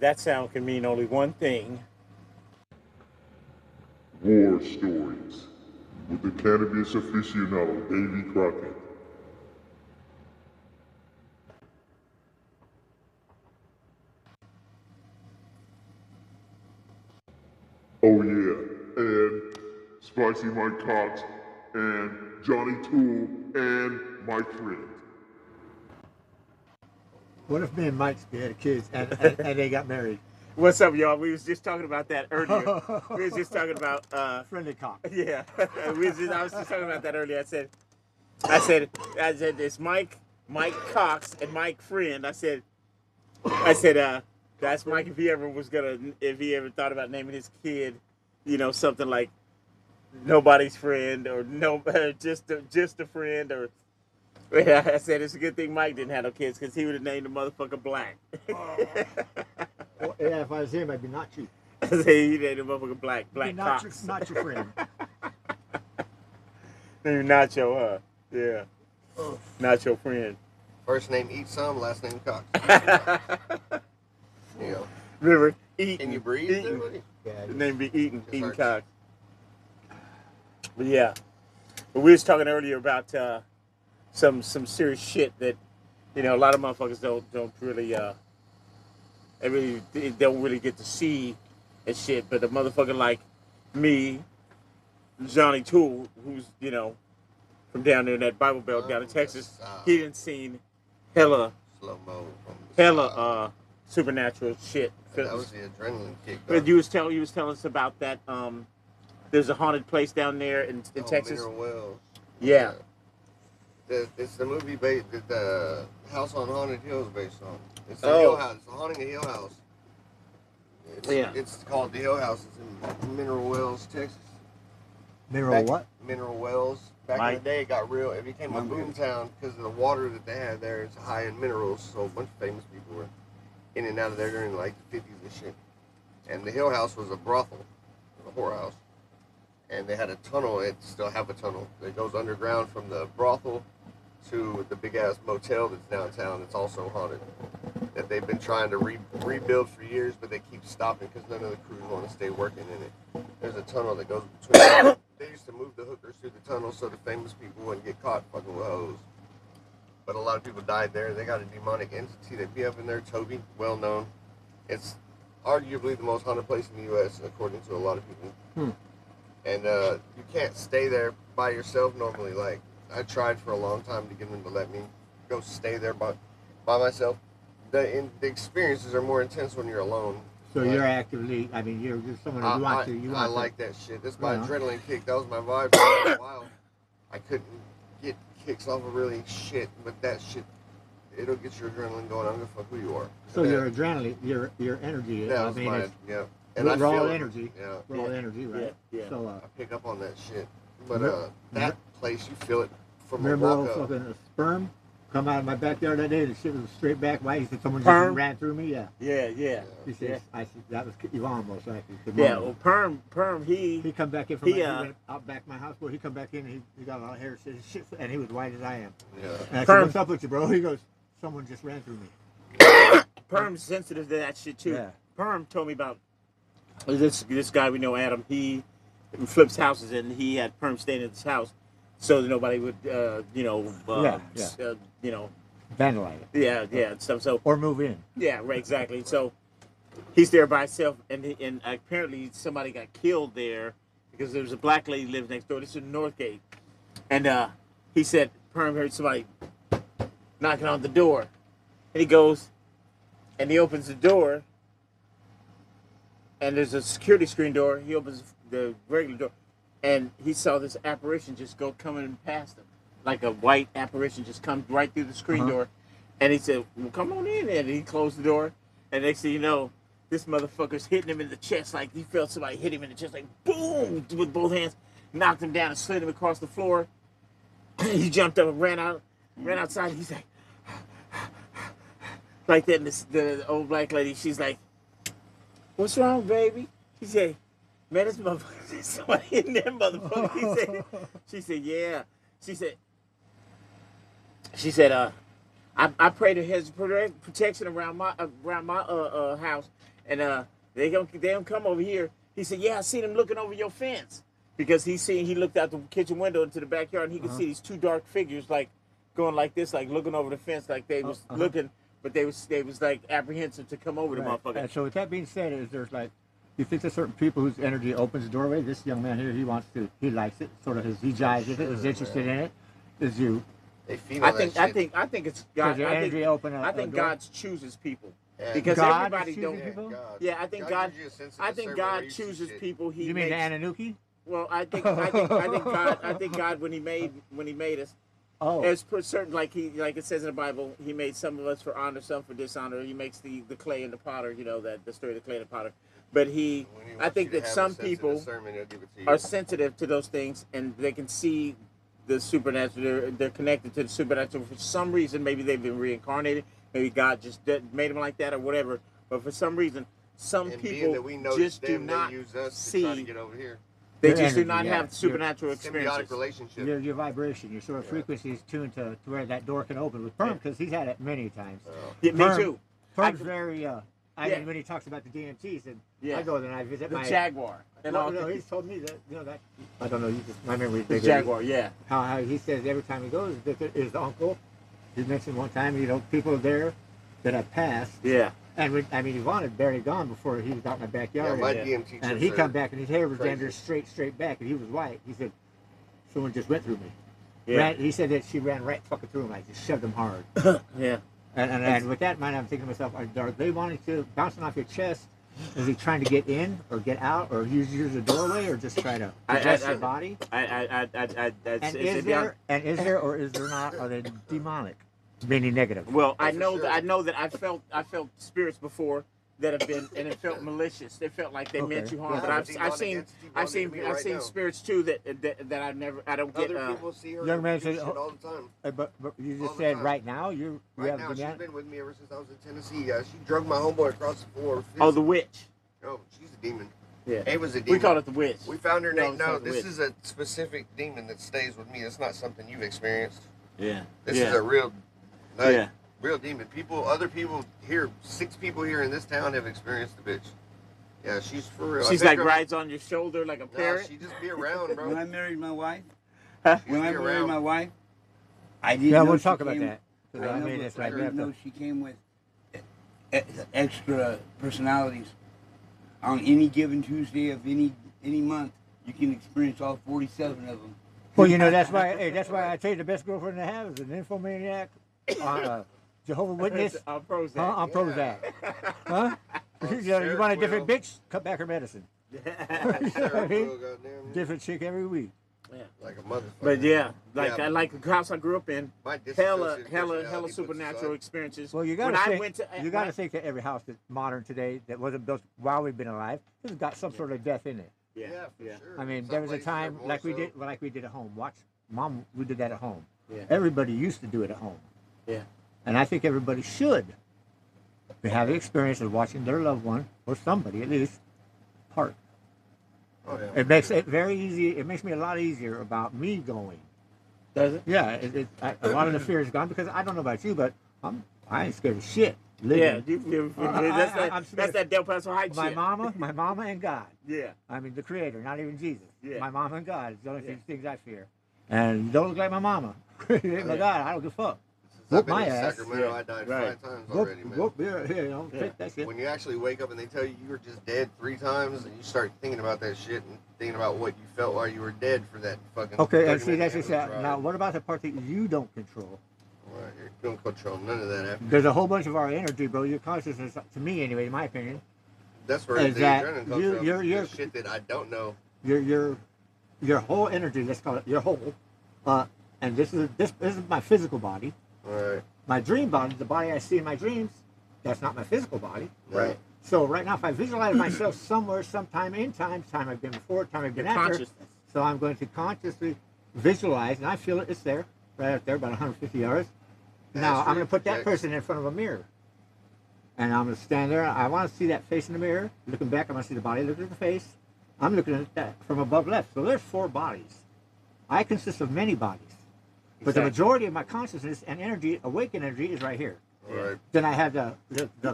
that sound can mean only one thing. War Stories with the Cannabis Afficionado, Davy Crockett. Oh yeah, and Spicy Mike Cox, and Johnny Tool, and Mike Friend. What if me and Mike had kids and they got married? What's up, y'all? We was just talking about that earlier. We was just talking about Friendly cock. yeah. I was just talking about that earlier. I said it's Mike Cox and Mike Friend. I said that's Mike if he ever thought about naming his kid, something like nobody's friend or no just a friend or I said it's a good thing Mike didn't have no kids because he would have named the motherfucker Black. Well, yeah, if I was him, I'd be not you. I said he named the motherfucker Black Not Cox. not your friend. Maybe Nacho, huh? Yeah. Oh. Not your friend. First name Eat Some, last name Cox. You know. Remember, Eaton. Can you breathe? Eaton. Yeah, The name be Eaton. Just Eaton hurts. Cox. But yeah. But we was talking earlier about some serious shit that, a lot of motherfuckers don't really they don't really get to see and shit. But a motherfucker like me, Johnny Tool, who's, from down there in that Bible Belt down in Texas, he didn't seen hella Slow mo from the side. Supernatural shit. That was the adrenaline kick. But you was telling us about that. There's a haunted place down there in Texas. Mineral Wells. Yeah. It's the movie that the House on Haunted Hill is based on. It's the Oh. Hill House. It's the Haunting of Hill House. Yeah. It's called the Hill House. It's in Mineral Wells, Texas. Mineral what? Mineral Wells. Back in the day, it got real. It became a boom town because of the water that they had there. It's high in minerals, so a bunch of famous people were in and out of there during like the 50s and shit. And the Hill House was a brothel, a whorehouse. And they had a tunnel. It still have a tunnel that goes underground from the brothel to the big ass motel that's downtown. It's also haunted. That they've been trying to rebuild for years, but they keep stopping because none of the crews want to stay working in it. There's a tunnel that goes between. They used to move the hookers through the tunnel so the famous people wouldn't get caught fucking with hoes. But a lot of people died there. They got a demonic entity that be up in there. Toby, well known. It's arguably the most haunted place in the U.S. according to a lot of people. And you can't stay there by yourself normally. Like, I tried for a long time to get them to let me go stay there by myself. The experiences are more intense when you're alone. So Like, you're actively, you're just someone who wants to. I like that shit. That's my Yeah. adrenaline kick. That was my vibe for a while. I couldn't get kicks off of really shit, but that shit, it'll get your adrenaline going. I don't give a fuck who you are. So your adrenaline, your energy. That was it's yeah. And I raw feel energy. Yeah. Raw energy, right? Yeah. So I pick up on that shit. But Mer- that place, you feel it from a remember walk those up. fucking sperm come out of my backyard that day? The shit was straight back. Why? He said someone Perm? just ran through me. Yeah. Yeah. He said, I said that was Yvonne most likely. Yeah, well, Perm, He come back in from He, he went out back my house. Well, he come back in. And he got a lot of hair, shit, and he was white as I am. Yeah. And I Perm. said, "What's up with you, bro?" He goes, "Someone just ran through me." Perm's sensitive to that shit too. Yeah. Perm told me about this guy we know, Adam. He flips houses, and he had Perm staying at his house, so that nobody would, Vandalize it. yeah, and stuff. So Or move in. yeah, right, exactly. So he's there by himself, and apparently somebody got killed there because there was a black lady living next door. This is in Northgate, and he said Perm heard somebody knocking on the door, and he goes, and he opens the door, and there's a security screen door. He opens the regular door, and he saw this apparition just go coming past him, like a white apparition just come right through the screen door. And he said, "Well, come on in." And he closed the door, and next thing you know, this motherfucker's hitting him in the chest, like he felt somebody hit him in the chest, like boom, with both hands, knocked him down and slid him across the floor. He jumped up and ran outside. He's like that. And the old black lady, she's like, "What's wrong, baby?" He said, "Man, this motherfucker, there's somebody in there, motherfucker." She said, "Yeah." She said, I pray to his protection around my house, and they don't come over here. He said, yeah, I seen him looking over your fence because he looked out the kitchen window into the backyard and he could see these two dark figures like going like this, like looking over the fence, like they was looking, but they was like apprehensive to come over the motherfucker. And so with that being said, is there's like, you think there's certain people whose energy opens the doorway? This young man here, he likes it, sort of he jives with it, is interested in it. Is you? They feel I that think it's God. I think God chooses people. Yeah. Because God everybody don't. people? Yeah, I think God. gives you a sense of I think discernment God where you see chooses shit. people. He You mean the makes, Anunnaki? well, I think God. I think God when He made us, Oh, as per certain like it says in the Bible, He made some of us for honor, some for dishonor. He makes the clay and the potter. You know that the story of the clay and the potter. But When he I wants think you to that have some a sense of people discernment, he'll give it to you. are sensitive to those things and they can see the supernatural. They're connected to the supernatural for some reason. Maybe they've been reincarnated. Maybe God just made them like that or whatever. But for some reason, some and being people that we notice just do them, not they use us see. to try to get over here. They Your just do energy, not yeah. have supernatural Symbiotic experiences. relationship. your vibration, your sort of frequency is tuned to where that door can open with Perm, because he's had it many times. Yeah, me Perm- too. Perm's very, I Yeah. mean, when he talks about the DMTs, and Yeah. I go there and I visit The my Jaguar. And all no, he's told me that, that I don't know. My memory is the bigger. Jaguar, yeah. How he says every time he goes, that his uncle. He mentioned one time, people there that have passed, Yeah. and Yvonne had barely gone before he was out in the Yeah, backyard, my Yeah. DMT and he trips come are- back and his hair was crazy. under straight back, and he was white. He said, "Someone just went through me." Yeah. He said that she ran right fucking through him, like just shoved him hard. Yeah. And with that in mind, I'm thinking to myself, are they wanting to bouncing off your chest? Is he trying to get in or get out or use a doorway or just try to possess your body? And is there or is there not? Are they demonic, meaning negative? Well, I for know sure. that I felt spirits before that have been, and it felt malicious. They felt like they meant Okay. you harm. Yeah, but I'm a I've demonic seen entity bonding to me right now. spirits too that I don't get. Other people see her Young man do said, shit all the time. But you All just the said time. right now you Right have now, the she's man. been with me ever since I was in Tennessee. She drug my homeboy across the floor. Oh, the witch. Oh, she's a demon. Yeah. Ava's a demon. We call it the witch. We found her No, name. it's No, not the this witch. is a specific demon that stays with me. It's not something you've experienced. Yeah. This yeah. is a real, like, Yeah. real demon. Other people here, 6 people here in this town have experienced the bitch. Yeah, she's for real. She's like rides on your shoulder like a No, parrot. she just be around, bro. When I married my wife, Huh? She when I be married around. my wife, I didn't Yeah, know we'll she talk about came- that. 'Cause I, I know, mean, it's I like didn't that. know she came with extra personalities. On any given Tuesday of any month, you can experience all 47 of them. Well, that's why. Hey, that's why I tell you the best girlfriend to have is an infomaniac, Jehovah's Witness, On Prozac. on Prozac. Huh? You want a different bitch? Cut back her medicine. Sarah mean? Will, goddamn. Different chick every week. Like a motherfucker. But yeah, like Yeah. I like the house I grew up in. My Hella dissociative personality puts supernatural aside. experiences. Well, you When gotta I think. went to- You gotta think that every house that's modern today that wasn't built while we've been alive has got some sort of death in it. Yeah. Yeah, for Yeah. sure. I mean, Some there was a places are time more like we so. did at home. Watch, Mom, we did that at home. Yeah. Everybody used to do it at home. Yeah. And I think everybody should have the experience of watching their loved one, or somebody at least, part. Oh, yeah. It makes it very easy. It makes me a lot easier about me going. Does it? Yeah, a lot of the fear is gone because I don't know about you, but I ain't scared of shit. Yeah. Living. I'm That's that Del Paso Heights My shit. mama, and God. Yeah. I mean, the Creator, not even Jesus. Yeah. My mama and God is the only Yeah. things I fear. And don't look like my mama. My Yeah. God, I don't give a fuck. I've Whoop been my in ass. Sacramento. Yeah. I died Right. 5 times Whoop, already, man. whoop, yeah, Yeah. take that shit. When you actually wake up and they tell you you were just dead 3 times, and you start thinking about that shit and thinking about what you felt while you were dead for that fucking. Okay, and 30 see, that's minute just ambulance now. ride. What about the part that you don't control? Well, you don't control none of that. After. There's a whole bunch of our energy, bro. Your consciousness, to me anyway, in my opinion, That's where Is the that adrenaline comes you- from. you're- The shit that I don't know. your whole energy. Let's call it your whole. And this is my physical body. All right. My dream body, the body I see in my dreams, that's not my physical body. Right. So right now, if I visualize myself somewhere, sometime in time I've been before, time I've been Your after, consciousness. so I'm going to consciously visualize, and I feel it. It's there, right up there, about 150 yards. Now That's I'm going to put that projection. person in front of a mirror, and I'm going to stand there. I want to see that face in the mirror. Looking back, I'm going to see the body. Looking at the face. I'm looking at that from above left. So there's 4 bodies. I consist of many bodies, but the Exactly. majority of my consciousness and energy, awakened energy, is right here. Right. Then I have the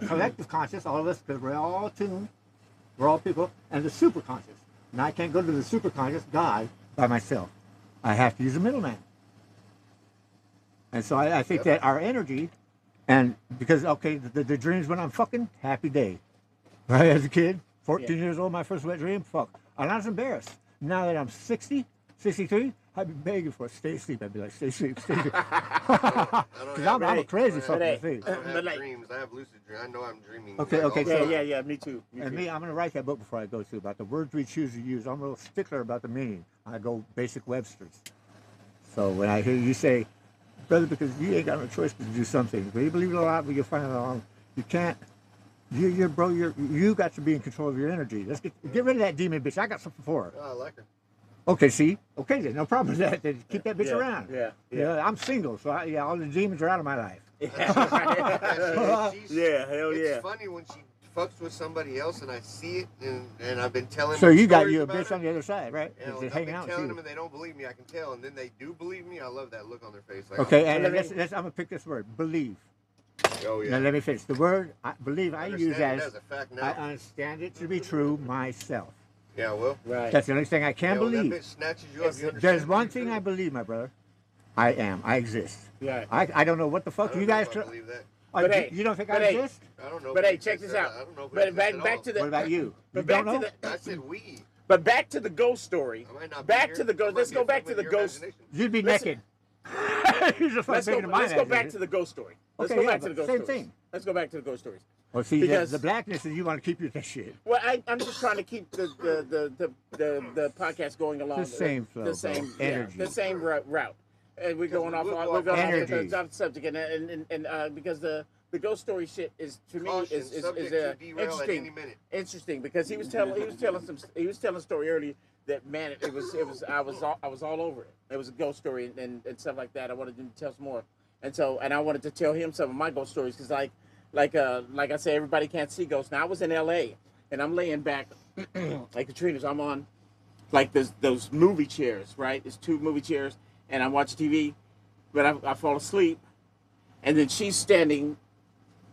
collective conscious, all of us, because we're all tuned, we're all people, and the super conscious. And I can't go to the super conscious, God, by myself. I have to use a middleman. And so I think that our energy, and because, okay, the dreams when I'm fucking, happy day. Right, as a kid, 14 years old, my first wet dream, fuck. And I was embarrassed. Now that I'm 60, 63, I'd be begging for stay asleep. I'd be like, stay asleep, stay asleep. Because I'm a crazy fucking thing. I don't have dreams. I have lucid dreams. I know I'm dreaming. Okay, like, okay. Yeah, me too. And me, I'm going to write that book before I go to about the words we choose to use. I'm a little stickler about the meaning. I go basic Webster's. So when I hear you say, brother, because you ain't got no choice but to do something. But you believe it a lot, but you'll find it wrong. You can't. You got to be in control of your energy. Let's get rid of that demon bitch. I got something for her. Oh, I like her. Okay, see? Okay, then no problem with that. Then keep that bitch around. Yeah. I'm single, so all the demons are out of my life. Yeah, hell yeah. It's funny when she fucks with somebody else and I see it, and I've been telling them. So you got stories you a about bitch her. on the other side, right? Yeah, They're I've hanging been out telling with them you. and they don't believe me. I can tell, and then they do believe me. I love that look on their face. Like, Okay, oh, and I'm gonna pick this word, believe. Oh yeah. Now let me finish. The word believe I use understand it as as a fact now. I understand it to be true myself. Yeah, well. Right. That's the only thing I can Yeah, when believe. that bitch snatches you up, you understand There's it one to be thing true. I believe, my brother. I am. I exist. Yeah. I don't know what the I fuck don't you know guys. if I believe that. But hey, you don't think I but hey, exist? I don't know. But if hey, it check exists this or out. not. I don't know if it But exists at back all. to the. What about you? But You back don't to know? the. I said we. But back to the ghost story. I might not be Back here. to the I ghost. might Let's be go a back to figment the of your ghost. imagination. You'd be Listen. naked. You're just Let's like go back to the ghost story. Let's Okay, go yeah, back to the but ghost same stories. thing. Let's go back to the ghost stories. Well, see, Because- the blackness is you want to keep with that shit. Well, I'm just trying to keep the podcast going along The same flow, the same bro. Energy. the same route. And we're going off. we will We're going Energy. off the subject, and because the ghost story shit is to me Caution, is subject to derail at any interesting. minute. Interesting because he was telling a story earlier that man it was I was all over it. It was a ghost story and stuff like that. I wanted to tell some more, and I wanted to tell him some of my ghost stories because like I say, everybody can't see ghosts. Now I was in L.A. and I'm laying back like Katrina's. I'm on like those movie chairs, right? It's 2 movie chairs, and I'm watching TV, but I fall asleep, and then she's standing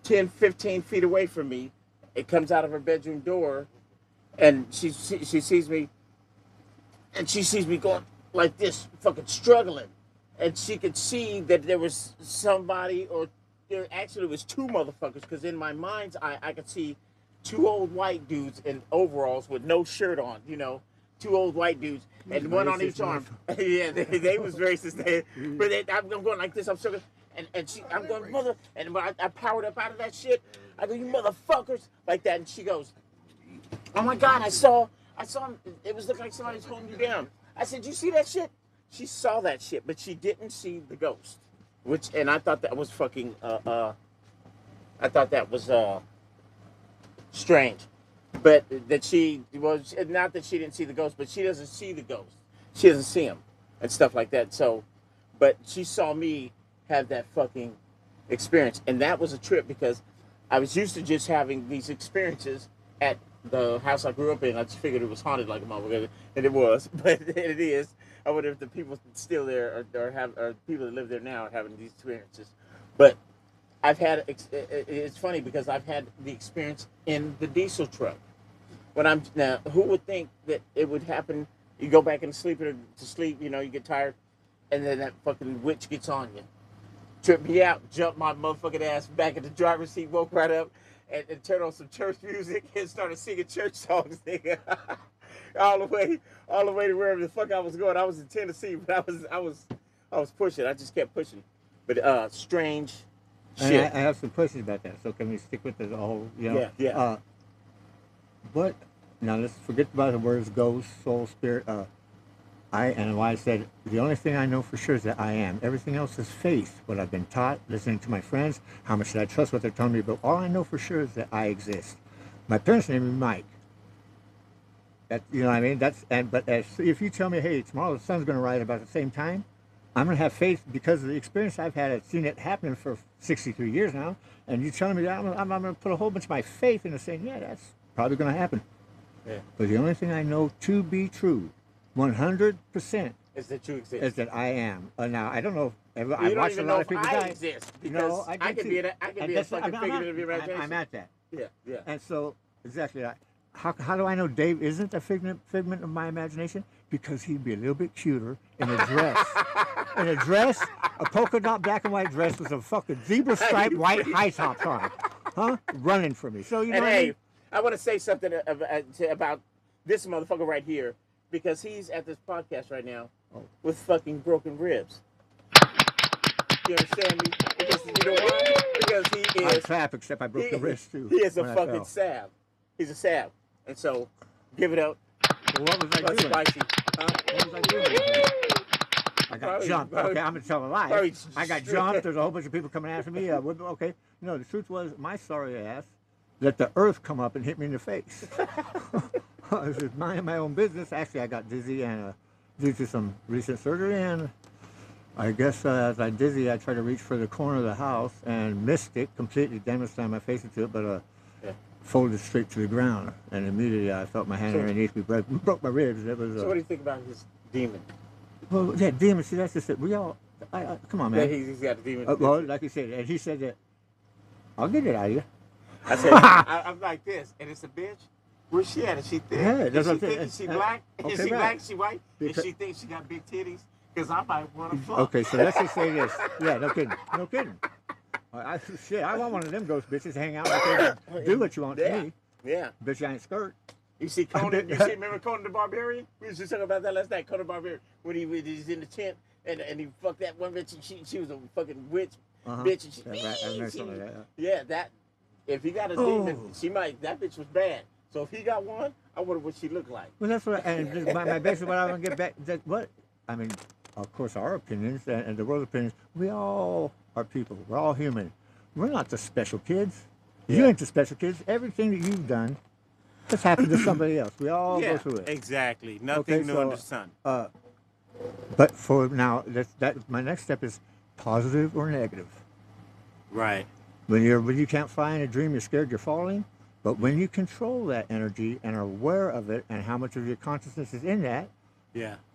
10, 15 feet away from me. It comes out of her bedroom door, and she sees me, and she sees me going like this, fucking struggling, and she could see that there was somebody, or there actually was 2 motherfuckers, because in my mind's eye, I could see 2 old white dudes in overalls with no shirt on, 2 old white dudes, and one on each arm. Yeah, they was racist. But I'm going like this, I'm struggling. And I'm going, mother, and when I powered up out of that shit, I go, you motherfuckers, like that, and she goes, oh my God, I saw him, it was looking like somebody's holding you down. I said, you see that shit? She saw that shit, but she didn't see the ghost, and I thought that was fucking, strange. But that she was, not that she didn't see the ghost, but she doesn't see the ghost. She doesn't see him and stuff like that. So, but she saw me have that fucking experience. And that was a trip because I was used to just having these experiences at the house I grew up in. I just figured it was haunted like a motherfucker, and it was, but it is. I wonder if the people still there or people that live there now are having these experiences. But I've had, it's funny because I've had the experience in the diesel truck. Now, who would think that it would happen? You go back and sleep, you get tired, and then that fucking witch gets on you. Tripped me out, jumped my motherfucking ass back in the driver's seat, woke right up, and turned on some church music and started singing church songs, nigga. all the way to wherever the fuck I was going. I was in Tennessee, but I was pushing. I just kept pushing. But strange shit. I have some questions about that. So can we stick with the whole, Yeah. But now let's forget about the words ghost, soul, spirit. And why I said the only thing I know for sure is that I am. Everything else is faith. What I've been taught, listening to my friends, how much should I trust what they're telling me. But all I know for sure is that I exist. My parents named me Mike. That, you know what I mean? If you tell me, hey, tomorrow the sun's going to rise about the same time, I'm going to have faith because of the experience I've had. I've seen it happen for 63 years now. And you telling me that I'm going to put a whole bunch of my faith into saying, yeah, that's probably going to happen. Yeah. But the only thing I know to be true, 100%, Is that you exist? is that I am. Now, I don't know I've You don't watched a even lot know of if people I die. exist No, because I I did could too. be I could And be a that's- fucking figment of your imagination. I'm at that. Yeah. And so, exactly. How do I know Dave isn't a figment of my imagination? Because he'd be a little bit cuter in a dress. In a dress, a polka dot black and white dress with a fucking zebra stripe white high tops on it. Huh? Running for me. So, you know And what I hey, mean? I want to say something about this motherfucker right here because he's at this podcast right now with fucking broken ribs. You understand me? Because you know why? Because he I'm is. crap, except I broke the wrist too. He is a when I fucking fell. sab. He's a sab. And so, give it up. Well, what was I Plus doing? spicy. Huh? What was I doing? I got Probably- jumped. probably- Okay, I'm gonna tell a lie. probably- I got jumped. There's a whole bunch of people coming after me. Okay, no, the truth was my sorry ass let the earth come up and hit me in the face. I was just minding my own business. Actually, I got dizzy and due to some recent surgery, and I guess as I dizzy, I tried to reach for the corner of the house and missed it completely. Damaged slammed my face into it, but folded straight to the ground, and immediately I felt my hand So- underneath me broke my ribs. It was. So, what do you think about his demon? Well, yeah, demon. See, that's just it. We all. Come on, Yeah, man. he's got a demon. Well, like you said, and he said that. I'll get it out of you. I said, I'm like this, and it's a bitch. Where's she at? Is she thick? Yeah, that's is she what I'm thick? saying. Is she black? Okay, Is she right. black? Is she white? Because- Is she think she got big titties? Because I might want to fuck. Okay, so let's just say this. Yeah, no kidding. No kidding. Shit, I want one of them ghost bitches to hang out with you. Do what you want to me. Yeah. Bitch, I ain't skirt. You see Conan? Remember Conan the Barbarian? We was just talking about that last night. Conan the Barbarian, when he's in the tent and he fucked that one bitch. And she was a fucking witch, bitch. And I remember something like that. yeah, that. If he got a demon, she might. That bitch was bad. So if he got one, I wonder what she looked like. Well, that's what. And my basically what I want to get back. That what I mean, of course, our opinions and the world's opinions. We all are people. We're all human. We're not the special kids. You ain't the special kids. Everything that you've done has happened to somebody else. We all go through it. Exactly. Nothing new under the sun. But for now, that my next step is positive or negative. Right. When you can't fly in a dream, you're scared you're falling. But when you control that energy and are aware of it and how much of your consciousness is in that,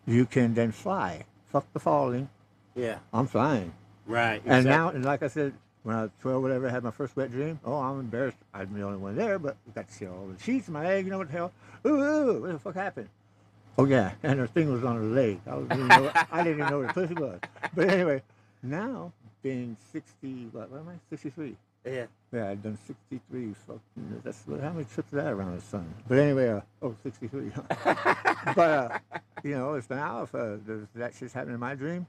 you can then fly. Fuck the falling. Yeah. I'm flying. Right. Exactly. And now, and like I said, when I was 12, whatever, I had my first wet dream. Oh, I'm embarrassed. I'm the only one there, but I got to see all the sheets in my leg. You know what the hell? Ooh, what the fuck happened? Oh, yeah. And her thing was on her leg. I didn't even know what the pussy was. But anyway, now, being 60, what am I? 63. Yeah. Yeah, I've done 63. That's how many trips is that around the sun? But anyway, 63. But, you know, it's now, if that shit's happening in my dream,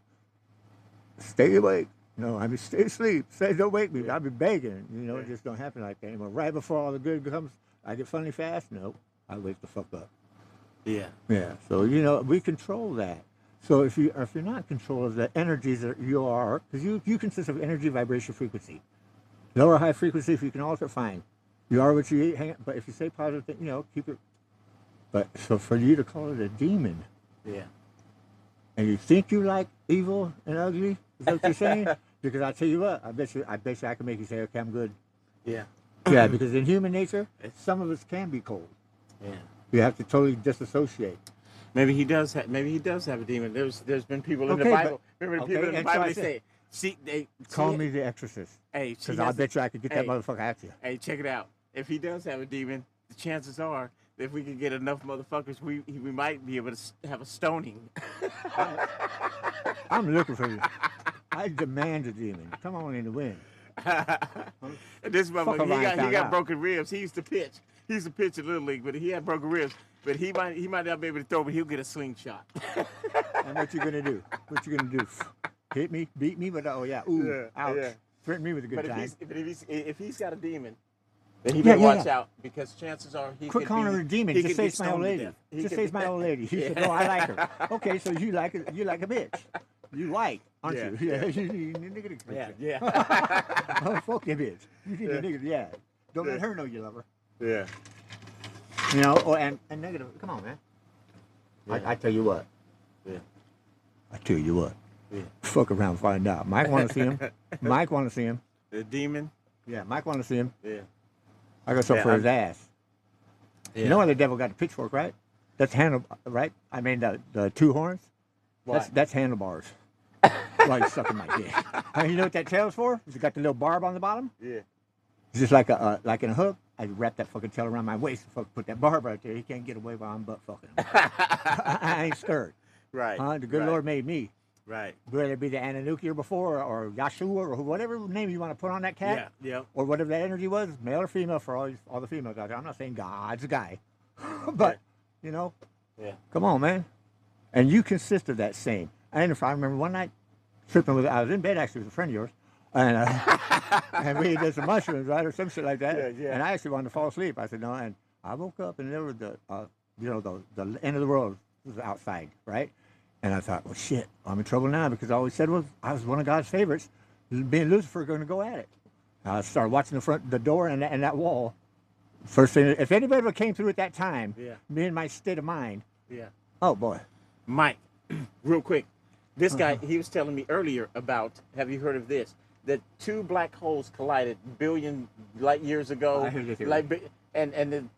stay awake. No, I mean, stay asleep. Say, don't wake me. I'll be begging. You know, it just don't happen like that anymore. Right before all the good comes, I get funny fast. No, I wake the fuck up. Yeah. Yeah. So, you know, we control that. So if you're not in control of the energies that you are, because you consist of energy, vibration, frequency. Low or high frequency, if you can alter, fine. You are what you eat, but if you say positive things, you know, keep it. But so for you to call it a demon, and you think you like evil and ugly, is that what you're saying? Because I tell you what, I bet you I can make you say, okay, I'm good. Yeah. Yeah, because in human nature, some of us can be cold. Yeah. You have to totally disassociate. Maybe he does have a demon. There's been people in the Bible. Remember the people in the Bible they say, call me the exorcist. Hey, because I bet you I could get that motherfucker at you. Hey, check it out. If he does have a demon, the chances are that if we can get enough motherfuckers, we might be able to have a stoning. I'm looking for you. I demand a demon. Come on in the wind. This motherfucker, he got broken ribs. He used to pitch. He used to pitch in Little League, but he had broken ribs. But he might not be able to throw, but he'll get a slingshot. And what you gonna do? What you gonna do? Hit me? Beat me? But ouch. Yeah. Threaten me with a good time. If he's got a demon, then he better watch out, because chances are he Quit calling her a demon. Just say it's my old lady. Just say it's my old lady. He said, no, I like her. Okay, so you like a bitch. You white, aren't you? Yeah. You nigga bitch. Yeah. Oh, fuck that bitch. You need a nigga. Yeah. Don't let her know you love her. Yeah. You know, and negative. Come on, man. Yeah. I tell you what. Yeah. I tell you what. Yeah. Fuck around and find out. Mike want to see him. Mike want to see him. The demon? Yeah, Mike want to see him. Yeah. I got something for his ass. Yeah. You know why the devil got the pitchfork, right? That's handle, right? I mean, the two horns. What? That's handlebars. while you're sucking my dick. You know what that tail's for? It's got the little barb on the bottom. Yeah. It's just like in a hook. I wrap that fucking tail around my waist and put that barb right there. He can't get away while I'm butt fucking him. I ain't scared. Right. The good Lord made me. Right. Whether it be the Anunnaki before, or Yahshua, or whatever name you want to put on that cat. Yeah. Or whatever that energy was, male or female, for all the females out there. I'm not saying God's a guy. But, you know, come on, man. And you consist of that same. And if I remember one night, I was in bed actually with a friend of yours, and and we did some mushrooms, right, or some shit like that. And I actually wanted to fall asleep. I said no, and I woke up and there was the end of the world was outside, right? And I thought, well, shit, I'm in trouble now, because all we said was I was one of God's favorites. Me and Lucifer are going to go at it. I started watching the door and that wall. First thing, if anybody ever came through at that time, me and my state of mind. Yeah. Oh boy. Mike, real quick, this guy, he was telling me earlier about, have you heard of this? That 2 black holes collided billion light years ago. I heard this. And then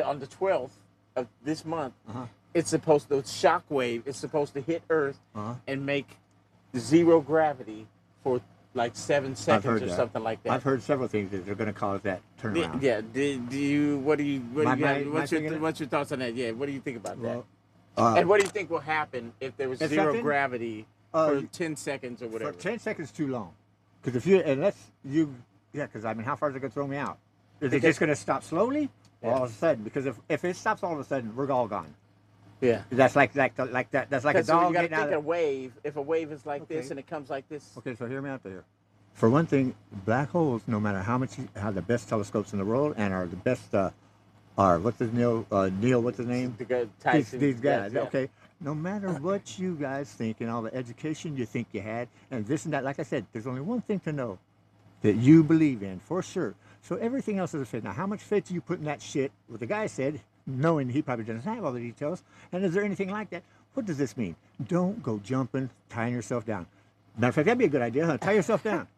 on the 12th of this month, it's supposed to, shock wave is supposed to hit Earth and make 0 gravity for like 7 seconds or something like that. I've heard several things that are going to cause that turnaround. Yeah. What's your thoughts on that? Yeah. What do you think about that? And what do you think will happen if there was 0 gravity for 10 seconds or whatever? For 10 seconds too long. Because because I mean, how far is it going to throw me out? Is it just going to stop slowly, or all of a sudden? Because if it stops all of a sudden, we're all gone. Yeah. That's like that. That's like a dog getting out. Think a wave. If a wave is like this and it comes like this. Okay, so hear me out there. For one thing, black holes, no matter how much you have the best telescopes in the world and are the best, what's his Neil? What's his name? These guys. Yeah. Okay. No matter what you guys think and all the education you think you had and this and that, like I said, there's only one thing to know that you believe in for sure. So everything else is a faith. Now, how much faith do you put in that shit? What the guy said, knowing he probably doesn't have all the details. And is there anything like that? What does this mean? Don't go jumping, tying yourself down. Matter of fact, that'd be a good idea, huh? Tie yourself down.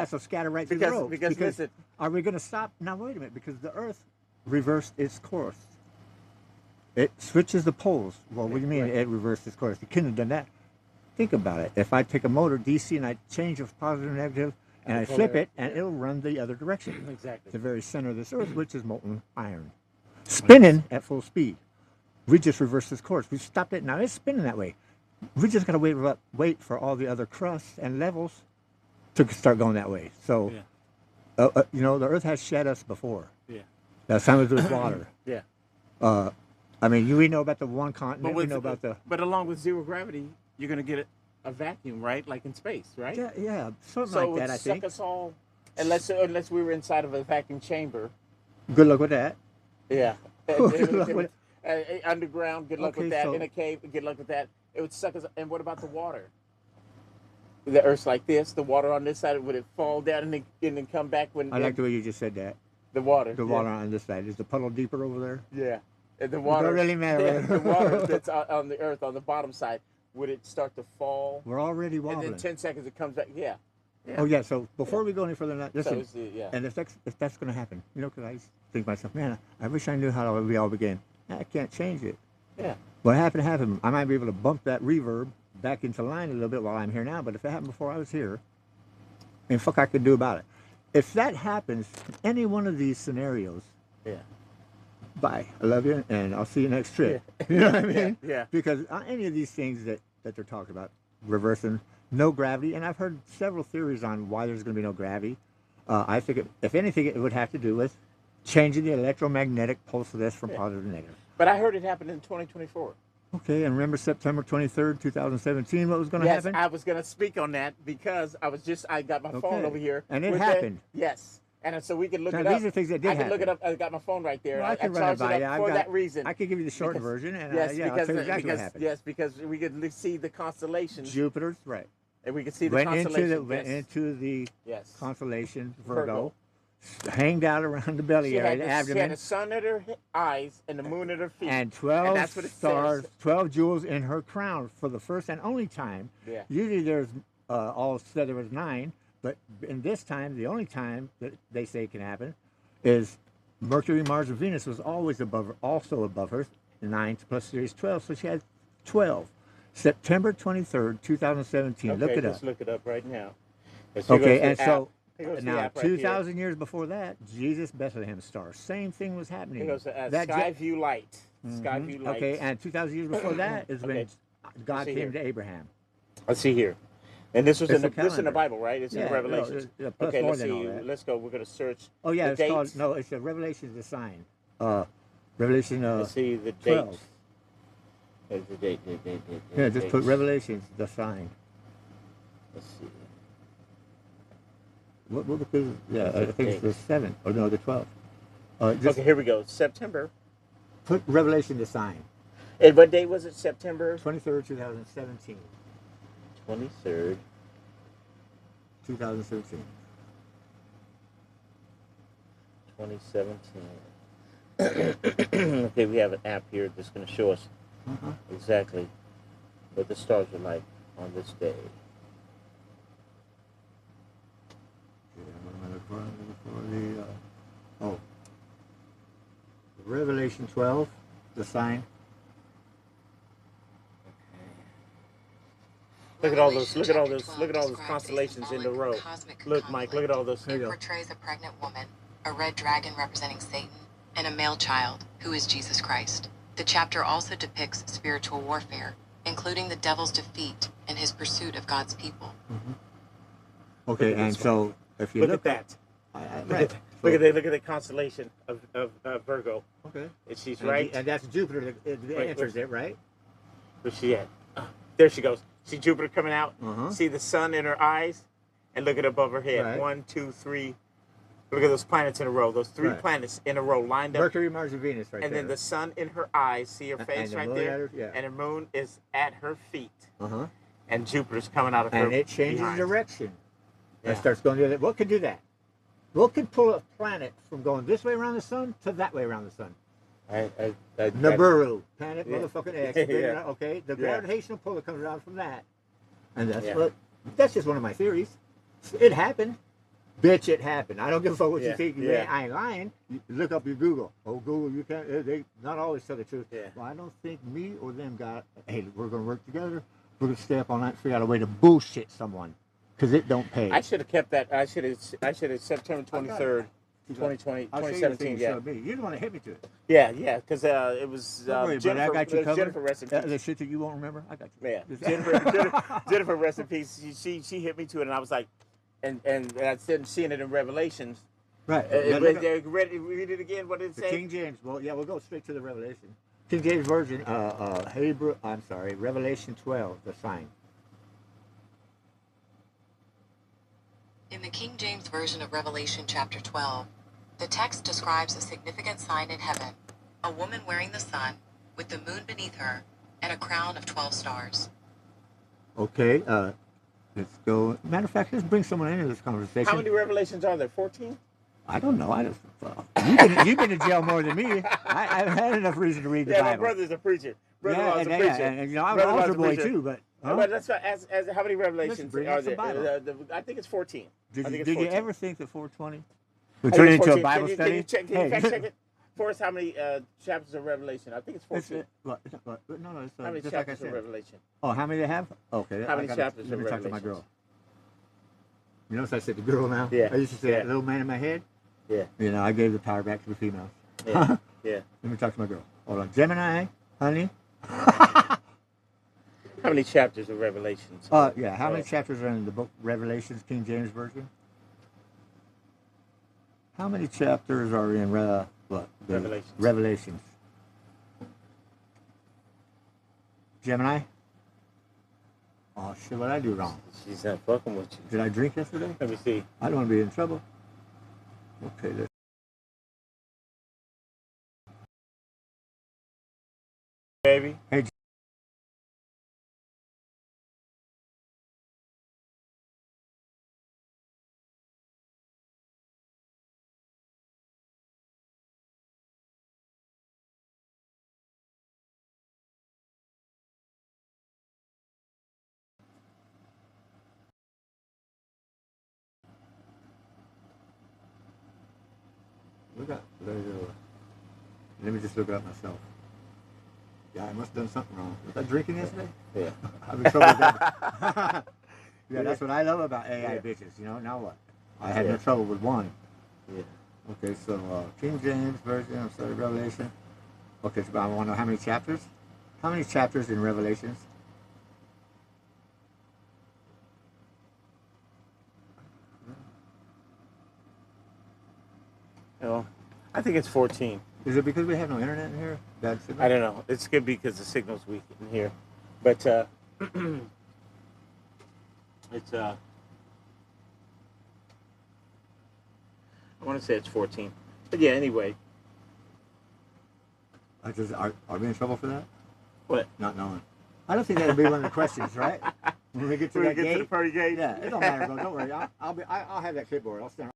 So scatter right through the road. Because listen, are we going to stop? Now, wait a minute, because the Earth reversed its course. It switches the poles. Well, what do you mean it reversed its course? You couldn't have done that. Think about it. If I take a motor DC and I change of positive and negative, and I flip it, and it'll run the other direction. Exactly. The very center of this Earth, which is molten iron. Spinning at full speed. We just reversed this course. We stopped it. Now it's spinning that way. We just got to wait for all the other crusts and levels to start going that way. So, the Earth has shed us before. Yeah. That's time to do with water. Yeah. I mean, we know about the one continent. We know about the. But along with 0 gravity, you're going to get a vacuum, right? Like in space, right? Yeah, something like that, I think. So suck us all, unless we were inside of a vacuum chamber. Good luck with that. Yeah. Underground, good luck with that. In a cave, good luck with that. It would suck us. And what about the water? The Earth's like this. The water on this side, would it fall down and then come back when? I like the way you just said that. The water. The water on this side. Is the puddle deeper over there? Yeah. And the water. It don't really matter. The water that's on the Earth on the bottom side, would it start to fall? We're already wobbling. And then 10 seconds it comes back. Yeah. Oh yeah. So before we go any further than that, listen. So and if that's going to happen, because I think to myself, man, I wish I knew how we all began. I can't change it. Yeah. What happened. I might be able to bump that reverb back into line a little bit while I'm here now. But if it happened before I was here, fuck I could do about it. If that happens, any one of these scenarios. Yeah. Bye. I love you, and I'll see you next trip. Yeah. You know what I mean? Yeah. Because any of these things that they're talking about, reversing, no gravity, and I've heard several theories on why there's going to be no gravity. I think, if anything, it would have to do with changing the electromagnetic pulse of this from positive to negative. But I heard it happened in 2024. Okay, and remember September 23rd, 2017, what was going to happen? Yes, I was going to speak on that because I got my phone over here. And it happened. Yes. And so we can look it up. These are things that did happen. I can look it up. I got my phone right there. Well, I can run it by you. For that reason. I can give you the short version. And yes, I'll tell you exactly what happened. Yes, because we could see the constellations. Jupiter's, right. And we could see the constellations. Went into the constellation, Virgo. Hanged out around the belly area, the abdomen. She had the sun at her eyes and the moon at her feet. And 12 stars, 12 jewels in her crown for the first and only time. Yeah. Usually there's, all said there was 9. But in this time, the only time that they say can happen is Mercury, Mars, and Venus was always above her, also above her, 9 plus 3 is 12, so she had 12. September 23rd, 2017. Okay, Look it let's up. look it up right now. Okay, and so Here goes the now app right here. 2,000 years before that, Jesus Bethlehem star. Same thing was happening. Here goes the That Skyview Light. Skyview Light. Okay, and 2,000 years before that is when Okay. God See came here. to Abraham. Let's see here. And this was It's in a this in the calendar. Bible, right? It's in Yeah, the Revelations. no, plus Okay, more let's than all see. that. Let's go. We're gonna search. Oh yeah, the it's date. called no. It's a Revelation is a sign. Revelation. Let's see the 12. date. There's the date. Yeah, just put dates. Revelations the sign. Let's see. What the yeah, I think it's the 7th. Or no, the 12th. Just Okay, here we go. September. put Revelation the sign. And what date was it? September 23rd, 2017. 23rd. 2017. 2017. Okay, we have an app here that's going to show us exactly what the stars are like on this day. Revelation 12, the sign. Look at all those. Look at all those. Look at all those constellations in a row. Look, Mike. Look at all those. There you It go. portrays a pregnant woman, a red dragon representing Satan, and a male child, who is Jesus Christ. The chapter also depicts spiritual warfare, including the devil's defeat and his pursuit of God's people. Okay, at and this so if you Look look at that. right. Look at the constellation of Virgo. Okay. And she's And, right. and that's Jupiter that Wait, enters it, right? Where's she at? There she goes. See Jupiter coming out. Uh-huh. See the sun in her eyes, and look at above her head. Right. 1, 2, 3. Look at those planets in a row. Those 3 Right. planets in a row lined up. Mercury, Mars, and Venus, right And there. then the sun in her eyes. See her And face the right moon there. at her- yeah. And the moon is at her feet. Uh-huh. And Jupiter's coming out of her. And it changes behind. direction. Yeah. It starts going the other. What could do that? What could pull a planet from going this way around the sun to that way around the sun? Nibiru, planet Yeah. motherfucking X. Yeah. Okay, the Yeah. gravitational pull that comes out from that, and that's Yeah. that's just one of my theories. It happened, bitch. It happened. I don't give a fuck what you Yeah. think. Yeah. I ain't lying. You look up your Google. Oh, Google, you can't. They not always tell the truth. Yeah. Well, I don't think me or them got. Hey, we're gonna work together. We're gonna stay up all night and figure out a way to bullshit someone, because it don't pay. I should have kept that. I should have September 23rd, 2020, I'll show you the 2017. thing you Yeah. showed me. You're the one that hit me to it. Yeah, because it was Don't worry, buddy, I Jennifer. got you it was covered. Jennifer, rest in peace. The shit that you won't remember, I got you. Yeah, Just- Jennifer, rest in peace. She hit me to it, and I was like, and I said seeing it in Revelations. Right. Read it again. What did it The say? King James. Well, yeah, we'll go straight to the Revelation. King James Version. Revelation 12, the sign. In the King James Version of Revelation chapter 12, the text describes a significant sign in heaven, a woman wearing the sun, with the moon beneath her, and a crown of 12 stars. Okay. Let's go. Matter of fact, let's bring someone into this conversation. How many Revelations are there? 14. I don't know. I just. You've been to jail more than me. I've had enough reason to read the Yeah, Bible. my brother's a preacher. Brother-in-law's a yeah, preacher. and you know, I'm an Brother-in-law's altar a boy preacher. too, but. Huh? But that's as how many Revelations bring are us the there? Bible. I think it's 14. Did I think you, it's did you 14. ever think that 420 would I turn think it's into a 14. Bible Can study? you fact check it for us? How many chapters of Revelation? I think it's 14. No, it's How many just like I chapters of said. Revelation? Oh, how many they have? Okay. How many I gotta- chapters Let of me talk to my Revelations? girl. You notice I said the girl now? Yeah. I used to say Yeah. that little man in my head. Yeah. You know, I gave the power back to the females. Yeah. Yeah. Let me talk to my girl. Hold on. Gemini, honey. How many chapters of Revelations? Yeah. How many chapters are in the book Revelations, King James Version? How many chapters are in what? Revelations. Revelations. Gemini? Oh, shit, what did I do wrong? She's not fucking with you. Did I drink yesterday? Let me see. I don't want to be in trouble. Okay, let's. Baby. Hey, let me just look it up myself. Yeah, I must have done something wrong. Was I drinking yesterday? Yeah. I'm in trouble with that. Yeah, that's what I love about AI bitches. You know, now what? I had no trouble with one. Yeah. Okay, so King James Version of Revelation. Okay, so I want to know how many chapters? How many chapters in Revelations? Well, I think it's 14. Is it because we have no internet in here? Bad signal? I don't know. It's good because the signal's weak in here. But it's I want to say it's 14. But yeah, anyway. Are we in trouble for that? What? Not knowing. I don't think that'll be one of the questions, right? When we get to that to the gate. party gate. Yeah, it don't matter, bro. Don't worry. I'll have that clipboard. I'll stand.